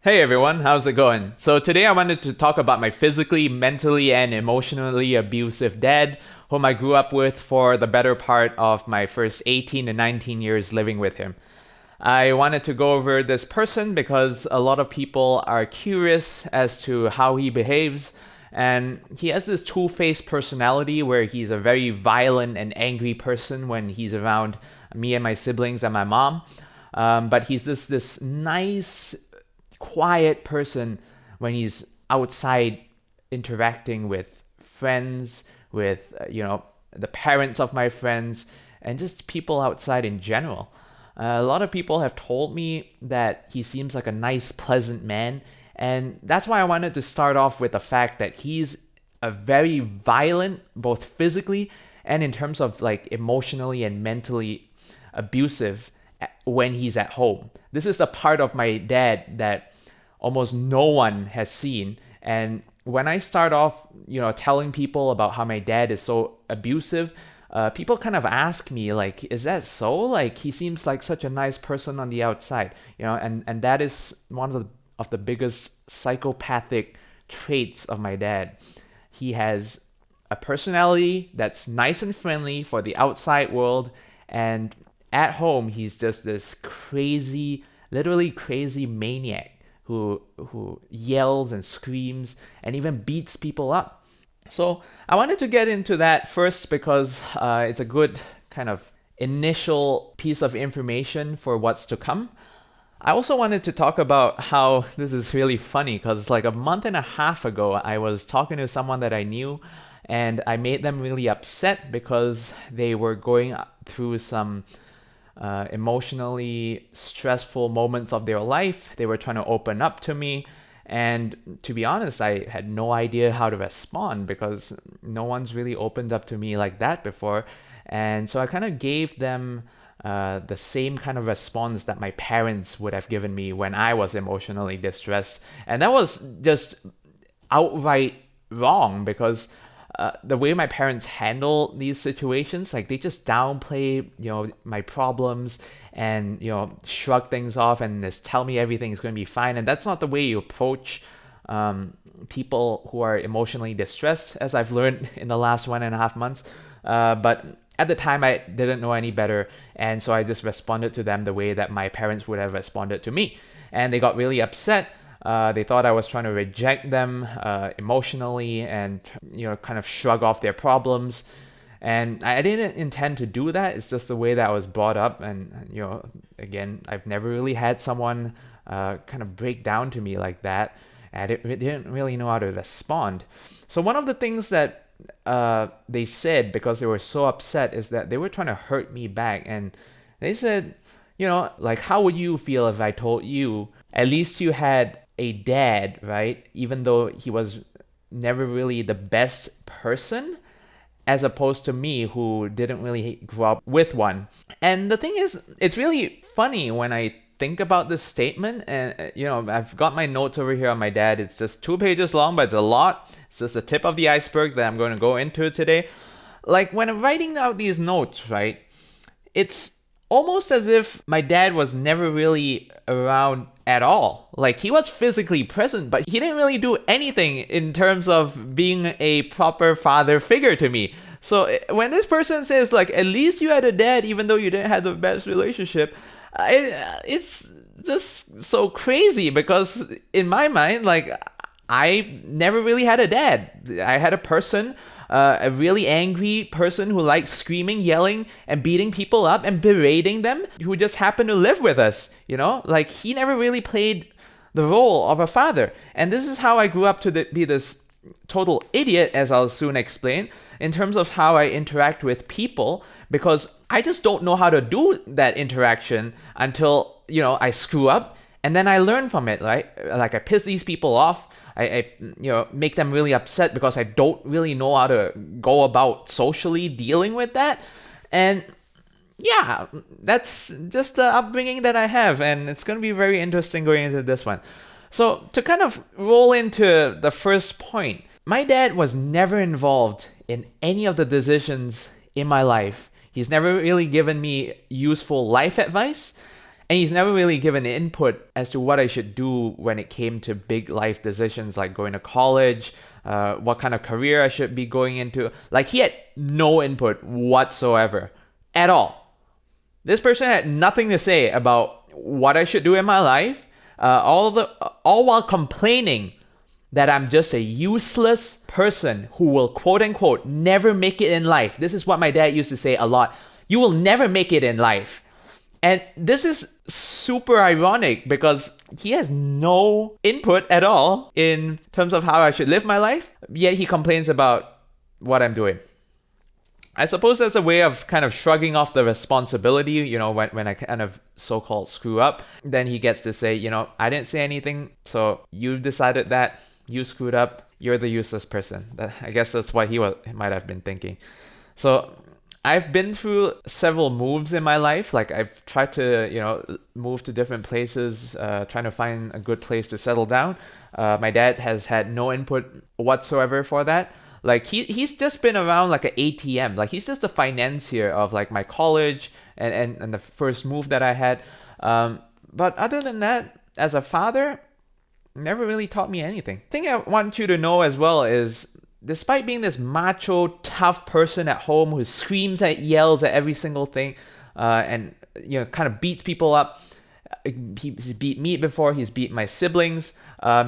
Hey everyone, how's it going? So today I wanted to talk about my physically, mentally, and emotionally abusive dad, whom I grew up with for the better part of my first 18 to 19 years living with him. I wanted to go over this person because a lot of people are curious as to how he behaves, and he has this two-faced personality where he's a very violent and angry person when he's around me and my siblings and my mom. But he's this nice quiet person when he's outside interacting with friends, with the parents of my friends, and just people outside in general. A lot of people have told me that he seems like a nice, pleasant man, and that's why I wanted to start off with the fact that he's a very violent, both physically and in terms of like emotionally and mentally abusive when he's at home. This is the part of my dad that almost no one has seen. And when I start off, telling people about how my dad is so abusive, people kind of ask me, like, is that so? Like, he seems like such a nice person on the outside, and that is one of the biggest psychopathic traits of my dad. He has a personality that's nice and friendly for the outside world, and at home, he's just this crazy, literally crazy maniac who yells and screams and even beats people up. So I wanted to get into that first because it's a good kind of initial piece of information for what's to come. I also wanted to talk about how this is really funny because like a month and a half ago, I was talking to someone that I knew and I made them really upset because they were going through some emotionally stressful moments of their life. They were trying to open up to me. And to be honest, I had no idea how to respond because no one's really opened up to me like that before. And so I kind of gave them the same kind of response that my parents would have given me when I was emotionally distressed. And that was just outright wrong because the way my parents handle these situations, like they just downplay, my problems and, shrug things off and just tell me everything is going to be fine. And that's not the way you approach people who are emotionally distressed, as I've learned in the last 1.5 months. But at the time, I didn't know any better. And so I just responded to them the way that my parents would have responded to me. And they got really upset. They thought I was trying to reject them emotionally and kind of shrug off their problems. And I didn't intend to do that. It's just the way that I was brought up. And again, I've never really had someone kind of break down to me like that. And I didn't really know how to respond. So one of the things that they said because they were so upset is that they were trying to hurt me back. And they said, like, how would you feel if I told you at least you had a dad, right? Even though he was never really the best person, as opposed to me who didn't really grow up with one. And the thing is, it's really funny when I think about this statement. And, I've got my notes over here on my dad. It's just 2 pages long, but it's a lot. It's just the tip of the iceberg that I'm going to go into today. Like when I'm writing out these notes, right? It's almost as if my dad was never really around at all. Like he was physically present, but he didn't really do anything in terms of being a proper father figure to me. So when this person says like, at least you had a dad, even though you didn't have the best relationship, it's just so crazy because in my mind, like I never really had a dad. I had a person, a really angry person who likes screaming, yelling, and beating people up and berating them, who just happened to live with us, Like, he never really played the role of a father. And this is how I grew up to be this total idiot, as I'll soon explain, in terms of how I interact with people, because I just don't know how to do that interaction until, I screw up, and then I learn from it, right? Like, I piss these people off, I make them really upset because I don't really know how to go about socially dealing with that. And yeah, that's just the upbringing that I have, and it's going to be very interesting going into this one. So to kind of roll into the first point, my dad was never involved in any of the decisions in my life. He's never really given me useful life advice. And he's never really given input as to what I should do when it came to big life decisions like going to college, what kind of career I should be going into. Like, he had no input whatsoever at all. This person had nothing to say about what I should do in my life, all while complaining that I'm just a useless person who will, quote unquote, never make it in life. This is what my dad used to say a lot. You will never make it in life. And this is super ironic because he has no input at all in terms of how I should live my life, yet he complains about what I'm doing. I suppose that's a way of kind of shrugging off the responsibility, when I kind of so-called screw up. Then he gets to say, I didn't say anything, so you decided that, you screwed up, you're the useless person. I guess that's what he might have been thinking. So I've been through several moves in my life. Like, I've tried to, move to different places, trying to find a good place to settle down. My dad has had no input whatsoever for that. Like, he's just been around like an ATM. Like, he's just the financier of like my college and the first move that I had. But other than that, as a father, never really taught me anything. The thing I want you to know as well is, despite being this macho, tough person at home who screams and yells at every single thing, and kind of beats people up, he's beat me before, he's beat my siblings,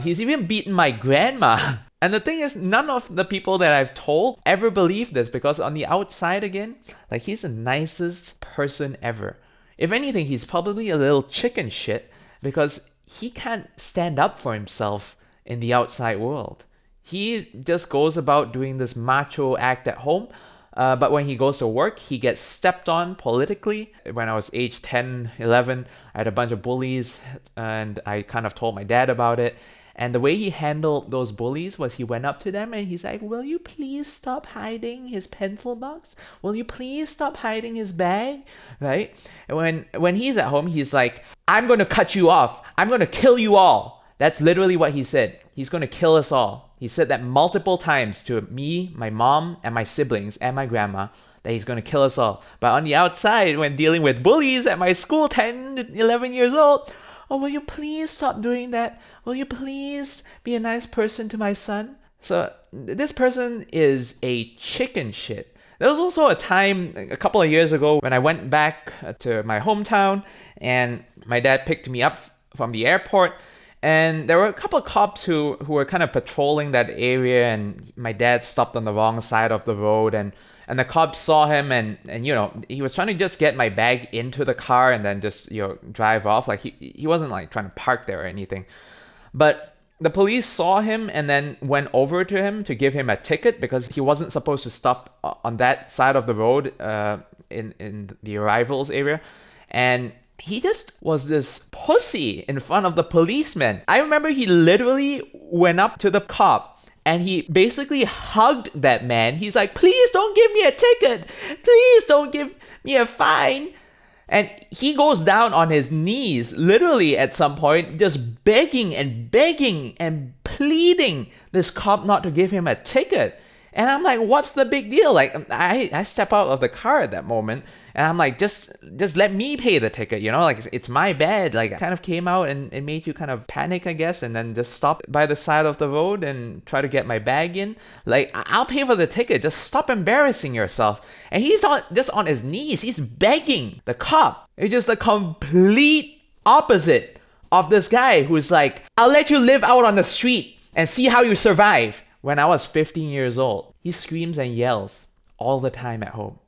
he's even beaten my grandma. And the thing is, none of the people that I've told ever believe this, because on the outside again, like, he's the nicest person ever. If anything, he's probably a little chicken shit because he can't stand up for himself in the outside world. He just goes about doing this macho act at home, but when he goes to work, he gets stepped on politically. When I was age 10, 11, I had a bunch of bullies, and I kind of told my dad about it. And the way he handled those bullies was he went up to them and he's like, will you please stop hiding his pencil box? Will you please stop hiding his bag? Right? And when he's at home, he's like, I'm going to cut you off. I'm going to kill you all. That's literally what he said. He's going to kill us all. He said that multiple times to me, my mom, and my siblings, and my grandma, that he's going to kill us all. But on the outside, when dealing with bullies at my school, 10, 11 years old, oh, will you please stop doing that? Will you please be a nice person to my son? So this person is a chicken shit. There was also a time a couple of years ago when I went back to my hometown and my dad picked me up from the airport, and there were a couple of cops who were kind of patrolling that area, and my dad stopped on the wrong side of the road, and the cops saw him, and he was trying to just get my bag into the car and then just drive off. Like, he wasn't like trying to park there or anything. But the police saw him and then went over to him to give him a ticket because he wasn't supposed to stop on that side of the road in the arrivals area. And he just was this pussy in front of the policeman. I remember he literally went up to the cop and he basically hugged that man. He's like, please don't give me a ticket. Please don't give me a fine. And he goes down on his knees, literally at some point, just begging and pleading this cop not to give him a ticket. And I'm like, what's the big deal? Like, I step out of the car at that moment, and I'm like, just let me pay the ticket, like, it's my bad. Like, I kind of came out and it made you kind of panic, I guess, and then just stop by the side of the road and try to get my bag in. Like, I'll pay for the ticket, just stop embarrassing yourself. And he's just on his knees, he's begging the cop. It's just the complete opposite of this guy who's like, I'll let you live out on the street and see how you survive. When I was 15 years old, he screams and yells all the time at home.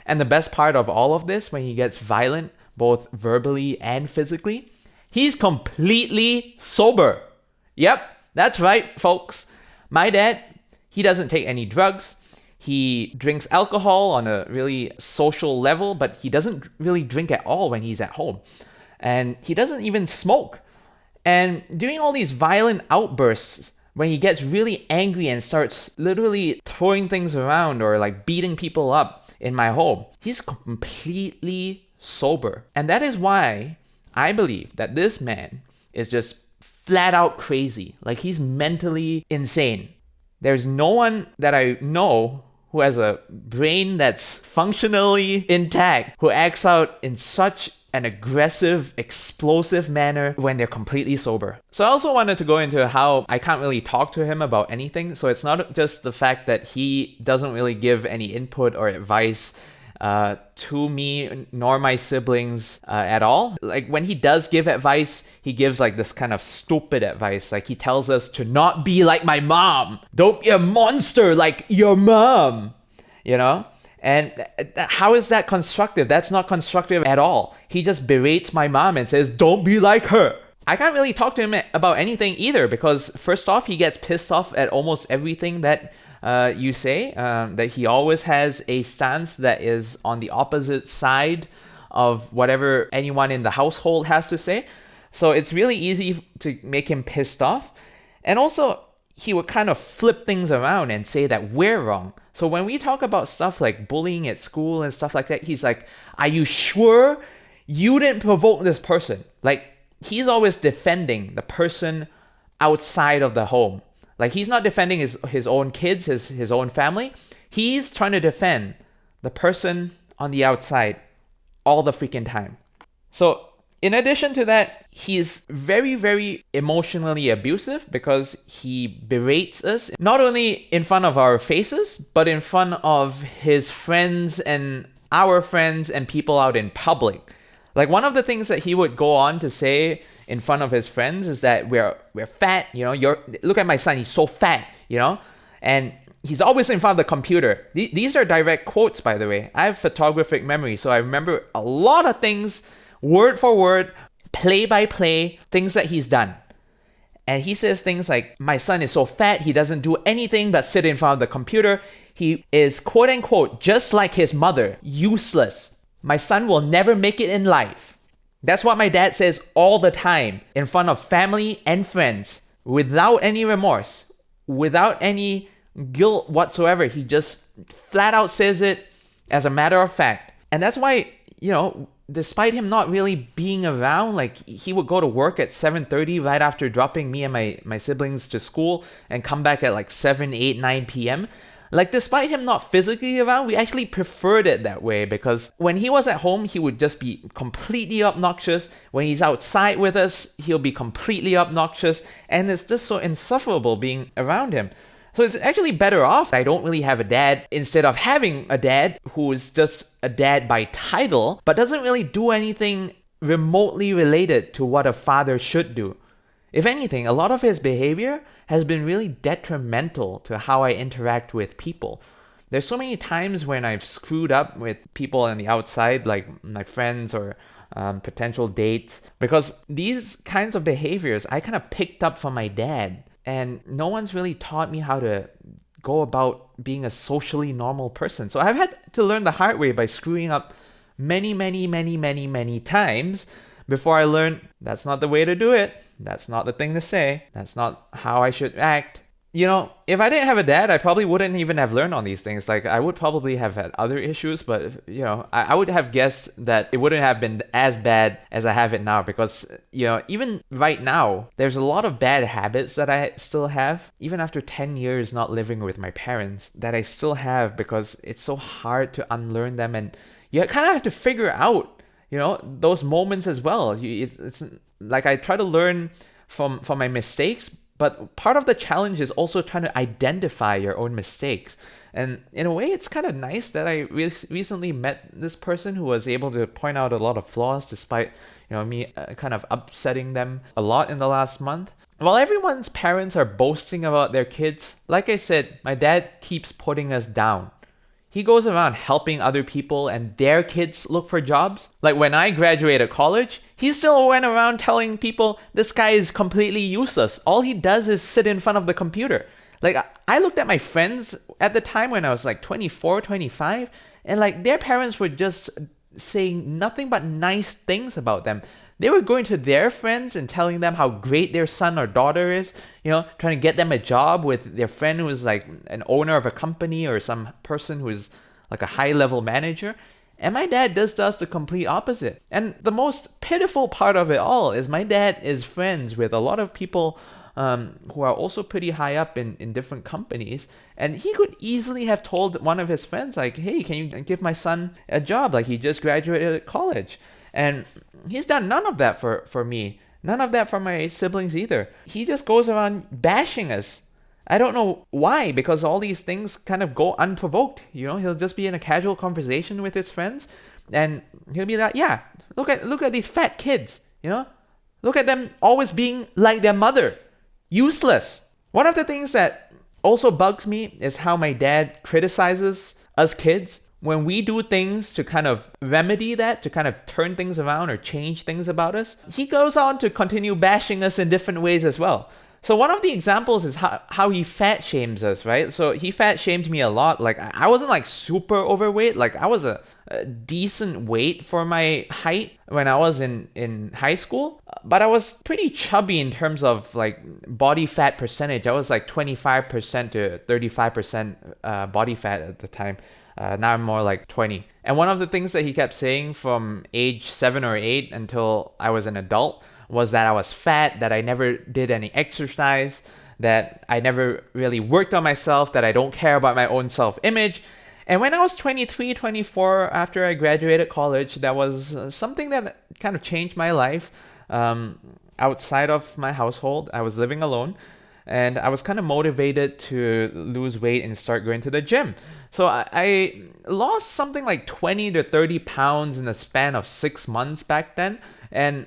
And the best part of all of this, when he gets violent, both verbally and physically, he's completely sober. Yep, that's right, folks. My dad, he doesn't take any drugs. He drinks alcohol on a really social level, but he doesn't really drink at all when he's at home. And he doesn't even smoke. And during all these violent outbursts, when he gets really angry and starts literally throwing things around or like beating people up in my home, he's completely sober. And that is why I believe that this man is just flat out crazy. Like, he's mentally insane. There's no one that I know who has a brain that's functionally intact, who acts out in such an aggressive, explosive manner when they're completely sober. So I also wanted to go into how I can't really talk to him about anything. So it's not just the fact that he doesn't really give any input or advice to me nor my siblings at all. Like when he does give advice, he gives like this kind of stupid advice. Like he tells us to not be like my mom. Don't be a monster like your mom, you know? And how is that constructive? That's not constructive at all. He just berates my mom and says, don't be like her. I can't really talk to him about anything either because first off, he gets pissed off at almost everything that you say, that he always has a stance that is on the opposite side of whatever anyone in the household has to say. So it's really easy to make him pissed off. And also, he would kind of flip things around and say that we're wrong. So when we talk about stuff like bullying at school and stuff like that, he's like, are you sure you didn't provoke this person? Like, he's always defending the person outside of the home. Like, he's not defending his own kids, his own family. He's trying to defend the person on the outside all the freaking time. So in addition to that, he's very, very emotionally abusive because he berates us, not only in front of our faces, but in front of his friends and our friends and people out in public. Like one of the things that he would go on to say in front of his friends is that we're fat, you know, look at my son, he's so fat, you know, and he's always in front of the computer. These are direct quotes, by the way. I have photographic memory, so I remember a lot of things word for word, play by play, things that he's done. And he says things like, my son is so fat, he doesn't do anything but sit in front of the computer. He is, quote unquote, just like his mother, useless. My son will never make it in life. That's what my dad says all the time in front of family and friends, without any remorse, without any guilt whatsoever. He just flat out says it as a matter of fact. And that's why, you know, despite him not really being around, like he would go to work at 7:30 right after dropping me and my siblings to school and come back at like 7, 8, 9 p.m. Like despite him not physically around, we actually preferred it that way because when he was at home, he would just be completely obnoxious. When he's outside with us, he'll be completely obnoxious. And it's just so insufferable being around him. So it's actually better off I don't really have a dad instead of having a dad who is just a dad by title, but doesn't really do anything remotely related to what a father should do. If anything, a lot of his behavior has been really detrimental to how I interact with people. There's so many times when I've screwed up with people on the outside, like my friends or potential dates, because these kinds of behaviors I kind of picked up from my dad. And no one's really taught me how to go about being a socially normal person. So I've had to learn the hard way by screwing up many, many, many, many, many times before I learned that's not the way to do it. That's not the thing to say. That's not how I should act. You know, if I didn't have a dad, I probably wouldn't even have learned on these things. Like, I would probably have had other issues, but, you know, I would have guessed that it wouldn't have been as bad as I have it now because, you know, even right now, there's a lot of bad habits that I still have, even after 10 years not living with my parents, that I still have because it's so hard to unlearn them. And you kind of have to figure out, you know, those moments as well. It's like I try to learn from my mistakes, but part of the challenge is also trying to identify your own mistakes. And in a way, it's kind of nice that I recently met this person who was able to point out a lot of flaws despite, you know, me kind of upsetting them a lot in the last month. While everyone's parents are boasting about their kids, like I said, my dad keeps putting us down. He goes around helping other people and their kids look for jobs. Like when I graduated college, he still went around telling people this guy is completely useless. All he does is sit in front of the computer. Like I looked at my friends at the time when I was like 24, 25, and like their parents were just saying nothing but nice things about them. They were going to their friends and telling them how great their son or daughter is, you know, trying to get them a job with their friend who is like an owner of a company or some person who is like a high-level manager. And my dad does the complete opposite. And the most pitiful part of it all is my dad is friends with a lot of people who are also pretty high up in different companies. And he could easily have told one of his friends, like, hey, can you give my son a job? Like, he just graduated college. And he's done none of that for me. None of that for my siblings either. He just goes around bashing us. I don't know why, because all these things kind of go unprovoked. He'll just be in a casual conversation with his friends, and he'll be like, yeah, look at these fat kids, Look at them always being like their mother. Useless. One of the things that also bugs me is how my dad criticizes us kids when we do things to kind of remedy that, to kind of turn things around or change things about us. He goes on to continue bashing us in different ways as well. So one of the examples is how he fat shames us, right? So he fat shamed me a lot. Like, I wasn't like super overweight. Like, I was a decent weight for my height when I was in high school, but I was pretty chubby in terms of like body fat percentage. I was like 25% to 35% body fat at the time. Now I'm more like 20. And one of the things that he kept saying from age 7 or 8 until I was an adult was that I was fat, that I never did any exercise, that I never really worked on myself, that I don't care about my own self-image. And when I was 23, 24, after I graduated college, that was something that kind of changed my life. Outside of my household, I was living alone, and I was kind of motivated to lose weight and start going to the gym. So I lost something like 20 to 30 pounds in the span of 6 months back then. And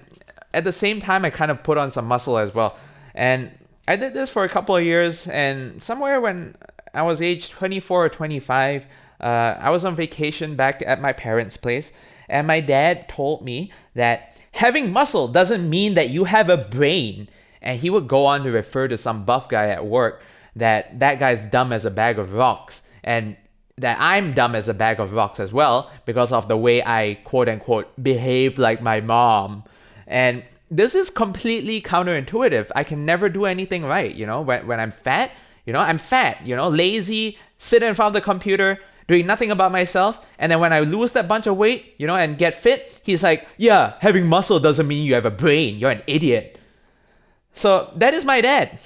at the same time, I kind of put on some muscle as well. And I did this for a couple of years, and somewhere when I was age 24 or 25, I was on vacation back at my parents' place, and my dad told me that having muscle doesn't mean that you have a brain. And he would go on to refer to some buff guy at work that guy's dumb as a bag of rocks, and that I'm dumb as a bag of rocks as well because of the way I quote unquote behave like my mom. And this is completely counterintuitive. I can never do anything right, when I'm fat, I'm fat, lazy, sitting in front of the computer, doing nothing about myself. And then when I lose that bunch of weight, and get fit, he's like, yeah, having muscle doesn't mean you have a brain. You're an idiot. So that is my dad.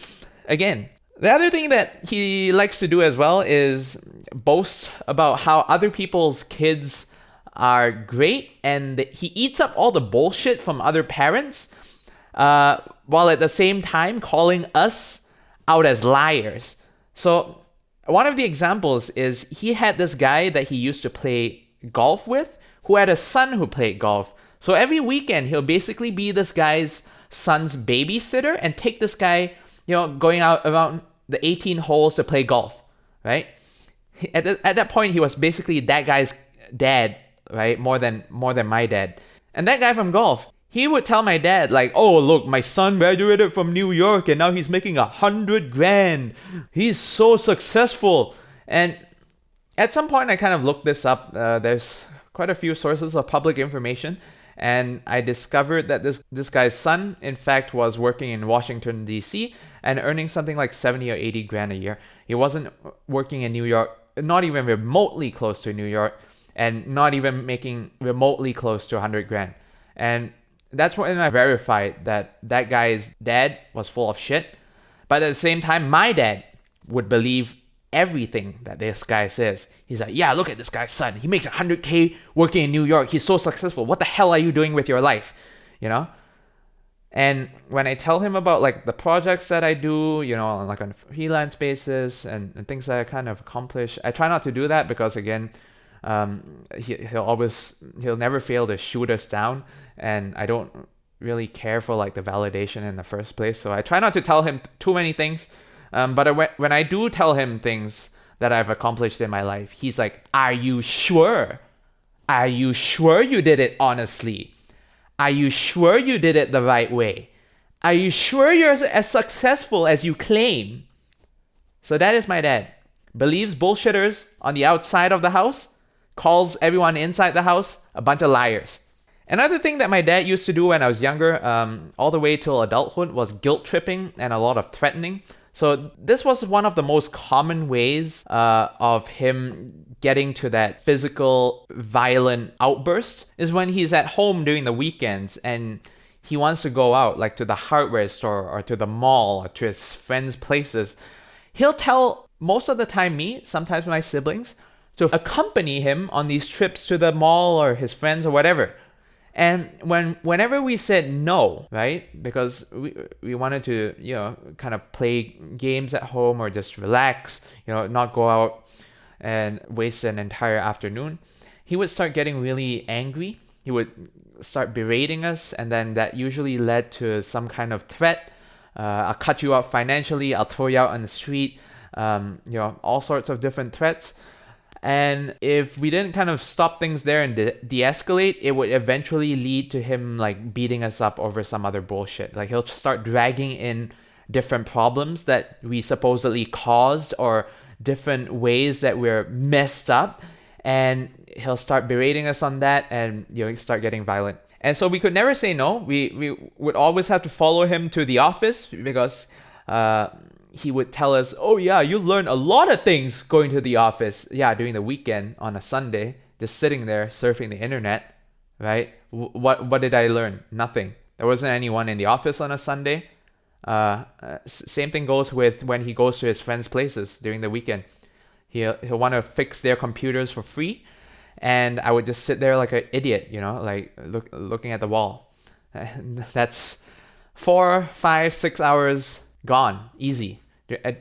Again, the other thing that he likes to do as well is boast about how other people's kids are great, and he eats up all the bullshit from other parents, while at the same time calling us out as liars. So one of the examples is he had this guy that he used to play golf with who had a son who played golf. So every weekend he'll basically be this guy's son's babysitter and take this guy, going out around the 18 holes to play golf, right? At that point, he was basically that guy's dad, right? More than my dad. And that guy from golf, he would tell my dad, like, oh, look, my son graduated from New York and now he's making $100,000. He's so successful. And at some point, I kind of looked this up. There's quite a few sources of public information. And I discovered that this guy's son, in fact, was working in Washington, D.C. and earning something like 70 or 80 grand a year. He wasn't working in New York, not even remotely close to New York, and not even making remotely close to 100 grand. And that's when I verified that guy's dad was full of shit. But at the same time, my dad would believe everything that this guy says. He's like, yeah, look at this guy's son. He makes 100K working in New York. He's so successful. What the hell are you doing with your life? And when I tell him about like the projects that I do, like on a freelance basis and things that I kind of accomplish, I try not to do that because again, he'll never fail to shoot us down, and I don't really care for like the validation in the first place. So I try not to tell him too many things. But when I do tell him things that I've accomplished in my life, he's like, are you sure? Are you sure you did it honestly? Are you sure you did it the right way? Are you sure you're as successful as you claim? So that is my dad. Believes bullshitters on the outside of the house, calls everyone inside the house a bunch of liars. Another thing that my dad used to do when I was younger, all the way till adulthood, was guilt tripping and a lot of threatening. So this was one of the most common ways of him getting to that physical, violent outburst is when he's at home during the weekends and he wants to go out, like to the hardware store or to the mall or to his friends' places, he'll tell most of the time me, sometimes my siblings, to accompany him on these trips to the mall or his friends or whatever. And whenever we said no, right, because we wanted to, kind of play games at home or just relax, not go out and waste an entire afternoon, he would start getting really angry. He would start berating us, and then that usually led to some kind of threat. I'll cut you out financially, I'll throw you out on the street, all sorts of different threats. And if we didn't kind of stop things there and de-escalate, it would eventually lead to him like beating us up over some other bullshit. Like he'll start dragging in different problems that we supposedly caused or different ways that we're messed up, and he'll start berating us on that, and start getting violent. And so we could never say no. We would always have to follow him to the office because he would tell us, oh yeah, you learn a lot of things going to the office. Yeah, during the weekend on a Sunday, just sitting there surfing the internet, right? What did I learn? Nothing. There wasn't anyone in the office on a Sunday. Same thing goes with when he goes to his friends' places during the weekend. He'll want to fix their computers for free, and I would just sit there like an idiot, like looking at the wall. That's 4, 5, 6 hours gone, easy,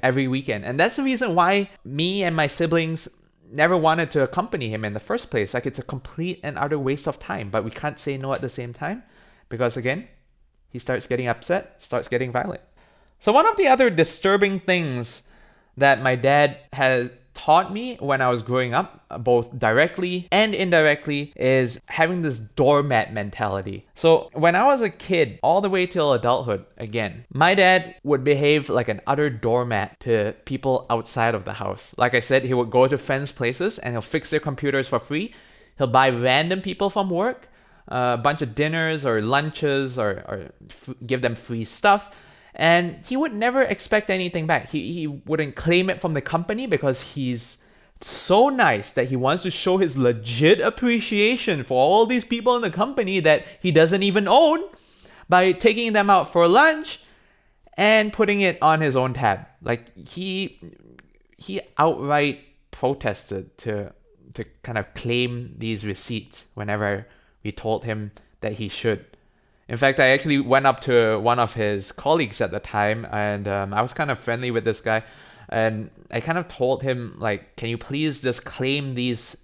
every weekend. And that's the reason why me and my siblings never wanted to accompany him in the first place. Like, it's a complete and utter waste of time, but we can't say no at the same time because, again, he starts getting upset, starts getting violent. So one of the other disturbing things that my dad has taught me when I was growing up, both directly and indirectly, is having this doormat mentality. So when I was a kid, all the way till adulthood, again, my dad would behave like an utter doormat to people outside of the house. Like I said, he would go to friends' places and he'll fix their computers for free. He'll buy random people from work a bunch of dinners or lunches or give them free stuff. And he would never expect anything back. He wouldn't claim it from the company because he's so nice that he wants to show his legit appreciation for all these people in the company that he doesn't even own by taking them out for lunch and putting it on his own tab. Like he outright protested to kind of claim these receipts whenever we told him that he should. In fact, I actually went up to one of his colleagues at the time, and I was kind of friendly with this guy, and I kind of told him, like, can you please just claim these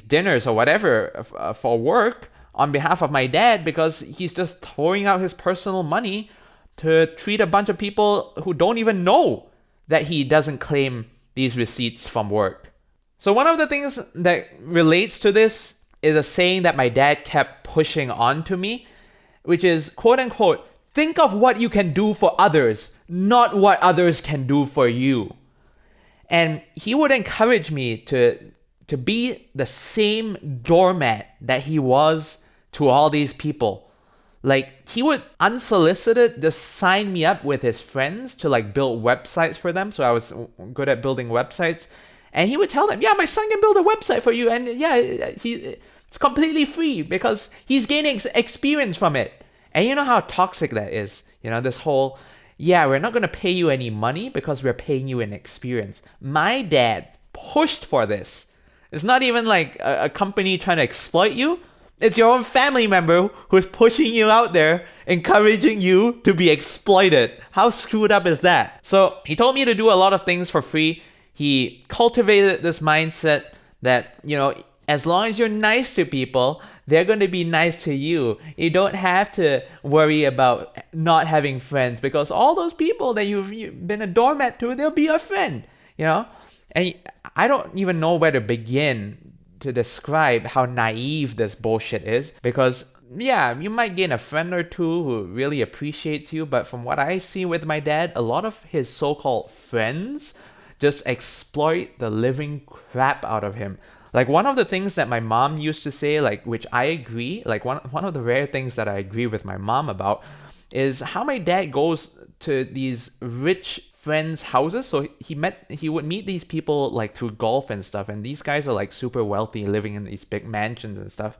dinners or whatever for work on behalf of my dad, because he's just throwing out his personal money to treat a bunch of people who don't even know that he doesn't claim these receipts from work. So one of the things that relates to this is a saying that my dad kept pushing on to me, which is, quote unquote, think of what you can do for others, not what others can do for you. And he would encourage me to be the same doormat that he was to all these people. Like, he would unsolicited just sign me up with his friends to like build websites for them. So I was good at building websites. And he would tell them, yeah, my son can build a website for you. And yeah, it's completely free because he's gaining experience from it. And you know how toxic that is. This whole, yeah, we're not going to pay you any money because we're paying you an experience. My dad pushed for this. It's not even like a company trying to exploit you. It's your own family member who's pushing you out there, encouraging you to be exploited. How screwed up is that? So he told me to do a lot of things for free. He cultivated this mindset that, as long as you're nice to people, they're going to be nice to you. You don't have to worry about not having friends because all those people that you've been a doormat to, they'll be your friend, And I don't even know where to begin to describe how naive this bullshit is because, yeah, you might gain a friend or two who really appreciates you, but from what I've seen with my dad, a lot of his so-called friends just exploit the living crap out of him. Like, one of the things that my mom used to say, like, which I agree, like one of the rare things that I agree with my mom about is how my dad goes to these rich friends' houses. So he would meet these people like through golf and stuff, and these guys are like super wealthy, living in these big mansions and stuff.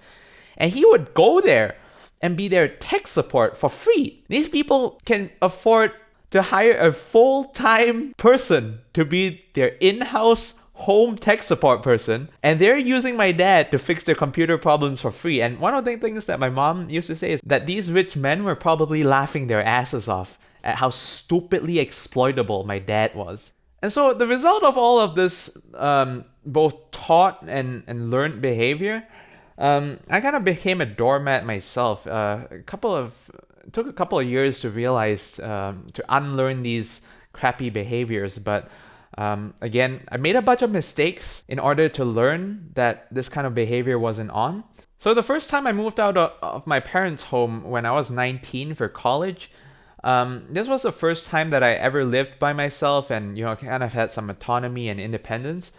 And he would go there and be their tech support for free. These people can afford to hire a full-time person to be their in-house home tech support person, and they're using my dad to fix their computer problems for free. And one of the things that my mom used to say is that these rich men were probably laughing their asses off at how stupidly exploitable my dad was. And so the result of all of this, both taught and learned behavior, I kind of became a doormat myself. It took a couple of years to realize, to unlearn these crappy behaviors. But again, I made a bunch of mistakes in order to learn that this kind of behavior wasn't on. So the first time I moved out of my parents' home when I was 19 for college, this was the first time that I ever lived by myself and, kind of had some autonomy and independence.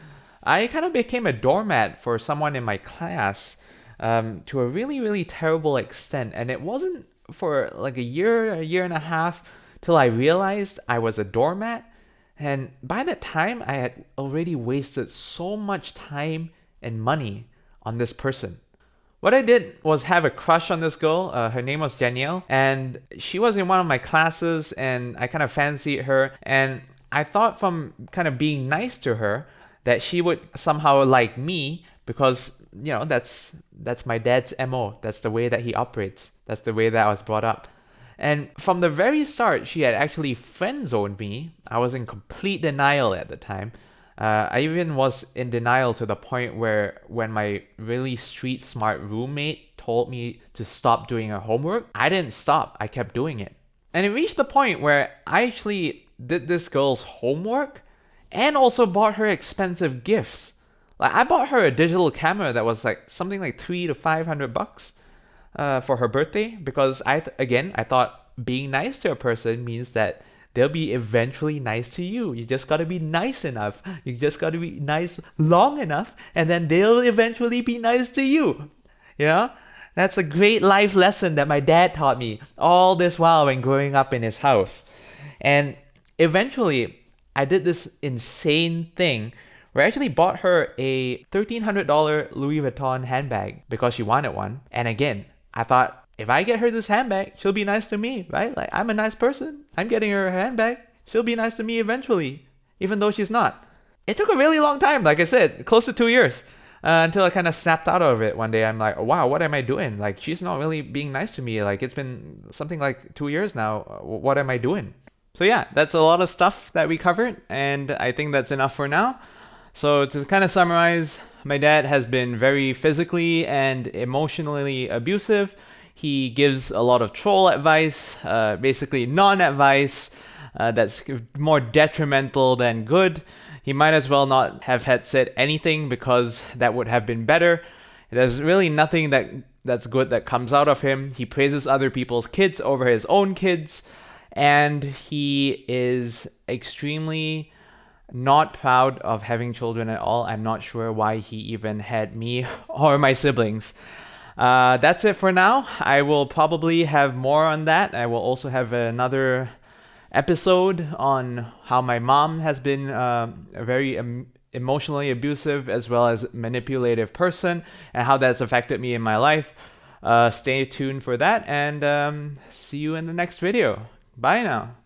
I kind of became a doormat for someone in my class, to a really, really terrible extent. And it wasn't for like a year and a half till I realized I was a doormat. And by that time, I had already wasted so much time and money on this person. What I did was have a crush on this girl. Her name was Danielle, and she was in one of my classes, and I kind of fancied her. And I thought from kind of being nice to her that she would somehow like me because, that's my dad's MO. That's the way that he operates. That's the way that I was brought up. And from the very start, she had actually friend-zoned me. I was in complete denial at the time. I even was in denial to the point where when my really street smart roommate told me to stop doing her homework, I didn't stop. I kept doing it. And it reached the point where I actually did this girl's homework and also bought her expensive gifts. Like, I bought her a digital camera that was like something like $300 to $500 for her birthday, because I thought being nice to a person means that they'll be eventually nice to you. You just gotta be nice enough. You just gotta be nice long enough, and then they'll eventually be nice to you. That's a great life lesson that my dad taught me all this while when growing up in his house. And eventually, I did this insane thing where I actually bought her a $1,300 Louis Vuitton handbag because she wanted one. And again, I thought, if I get her this handbag, she'll be nice to me, right? Like, I'm a nice person. I'm getting her a handbag. She'll be nice to me eventually, even though she's not. It took a really long time, like I said, close to 2 years, until I kind of snapped out of it one day. I'm like, wow, what am I doing? Like, she's not really being nice to me. Like, it's been something like 2 years now. What am I doing? So yeah, that's a lot of stuff that we covered, and I think that's enough for now. So to kind of summarize, my dad has been very physically and emotionally abusive. He gives a lot of troll advice, basically non-advice, that's more detrimental than good. He might as well not have had said anything because that would have been better. There's really nothing that's good that comes out of him. He praises other people's kids over his own kids, and he is extremely not proud of having children at all. I'm not sure why he even had me or my siblings. That's it for now. I will probably have more on that. I will also have another episode on how my mom has been a very emotionally abusive as well as manipulative person, and how that's affected me in my life. Stay tuned for that, and see you in the next video. Bye now.